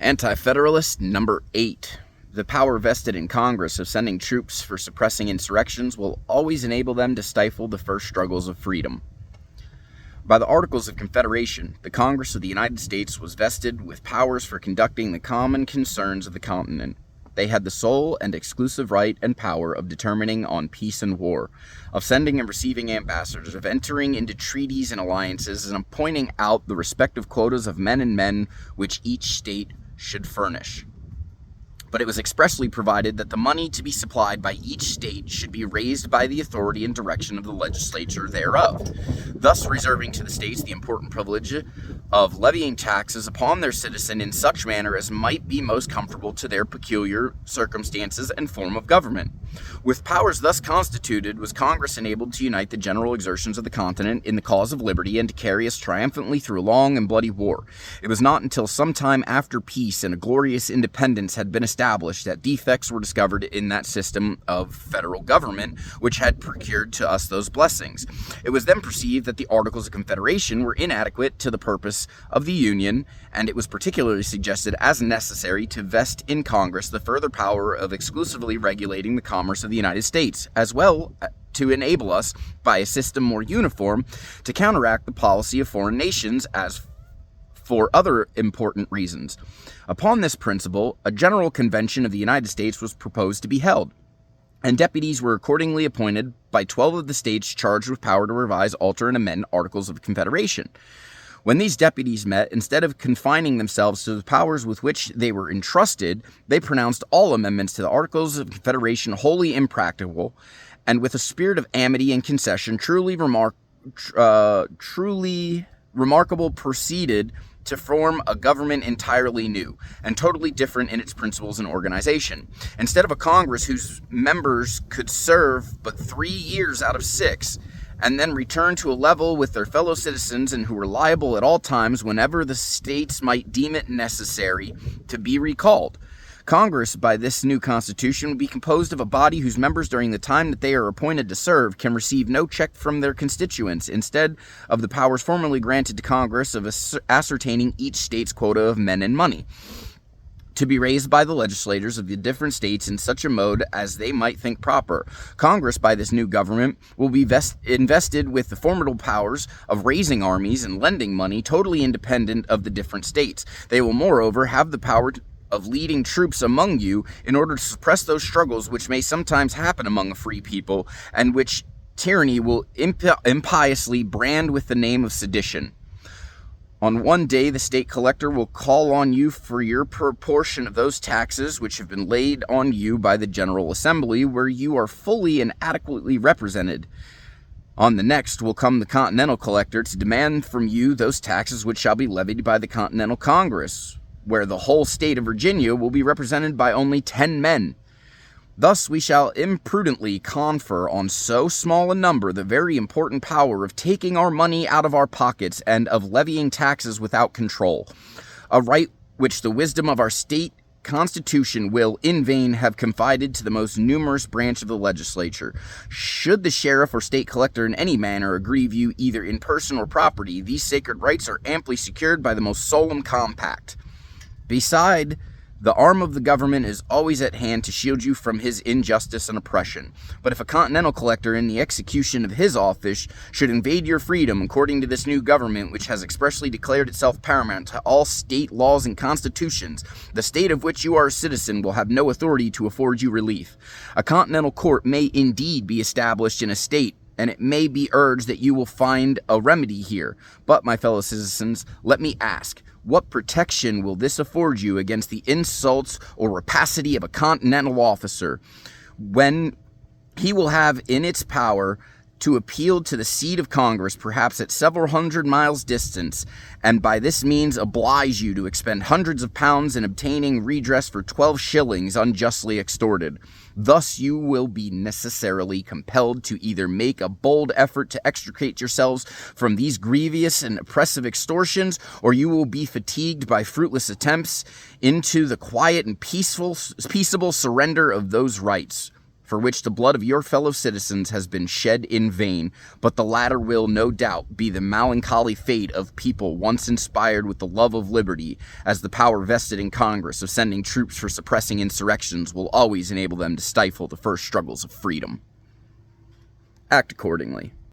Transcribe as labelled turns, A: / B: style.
A: Anti-federalist No.8. The power vested in Congress of sending troops for suppressing insurrections will always enable them to stifle the first struggles of freedom. By the Articles of Confederation, the Congress of the United States was vested with powers for conducting the common concerns of the continent. They had the sole and exclusive right and power of determining on peace and war, of sending and receiving ambassadors, of entering into treaties and alliances, and of pointing out the respective quotas of men and men which each state should furnish. But it was expressly provided that the money to be supplied by each state should be raised by the authority and direction of the legislature thereof, thus reserving to the states the important privilege of levying taxes upon their citizen in such manner as might be most comfortable to their peculiar circumstances and form of government. With powers thus constituted, was Congress enabled to unite the general exertions of the continent in the cause of liberty and to carry us triumphantly through a long and bloody war. It was not until some time after peace and a glorious independence had been established that defects were discovered in that system of federal government which had procured to us those blessings. It was then perceived that the Articles of Confederation were inadequate to the purpose of the Union, and it was particularly suggested as necessary to vest in Congress the further power of exclusively regulating the commerce of the United States, as well to enable us, by a system more uniform, to counteract the policy of foreign nations as for other important reasons. Upon this principle, a General Convention of the United States was proposed to be held, and deputies were accordingly appointed by 12 of the states charged with power to revise, alter, and amend Articles of Confederation. When these deputies met, instead of confining themselves to the powers with which they were entrusted, they pronounced all amendments to the Articles of Confederation wholly impracticable, and with a spirit of amity and concession truly remarkable proceeded to form a government entirely new and totally different in its principles and organization. Instead of a Congress whose members could serve but 3 years out of 6, and then return to a level with their fellow citizens and who were liable at all times whenever the states might deem it necessary to be recalled, Congress, by this new Constitution, would be composed of a body whose members during the time that they are appointed to serve can receive no check from their constituents, instead of the powers formerly granted to Congress of ascertaining each state's quota of men and money, to be raised by the legislators of the different states in such a mode as they might think proper. Congress, by this new government, will be invested with the formidable powers of raising armies and lending money totally independent of the different states. They will, moreover, have the power of leading troops among you in order to suppress those struggles which may sometimes happen among a free people, and which tyranny will impiously brand with the name of sedition. On one day, the state collector will call on you for your proportion of those taxes which have been laid on you by the General Assembly, where you are fully and adequately represented. On the next will come the Continental Collector to demand from you those taxes which shall be levied by the Continental Congress, where the whole state of Virginia will be represented by only 10 men. Thus we shall imprudently confer on so small a number the very important power of taking our money out of our pockets and of levying taxes without control, a right which the wisdom of our state constitution will in vain have confided to the most numerous branch of the legislature. Should the sheriff or state collector in any manner aggrieve you either in person or property, these sacred rights are amply secured by the most solemn compact. Beside, the arm of the government is always at hand to shield you from his injustice and oppression. But if a continental collector in the execution of his office should invade your freedom according to this new government, which has expressly declared itself paramount to all state laws and constitutions, the state of which you are a citizen will have no authority to afford you relief. A continental court may indeed be established in a state, and it may be urged that you will find a remedy here. But, my fellow citizens, let me ask, what protection will this afford you against the insults or rapacity of a continental officer, when he will have in its power to appeal to the seat of Congress, perhaps at several hundred miles distance, and by this means oblige you to expend hundreds of pounds in obtaining redress for 12 shillings unjustly extorted? Thus you will be necessarily compelled to either make a bold effort to extricate yourselves from these grievous and oppressive extortions, or you will be fatigued by fruitless attempts into the quiet and peaceable surrender of those rights. for which the blood of your fellow citizens has been shed in vain, but the latter will, no doubt, be the melancholy fate of people once inspired with the love of liberty, as the power vested in Congress of sending troops for suppressing insurrections will always enable them to stifle the first struggles of freedom. Act accordingly.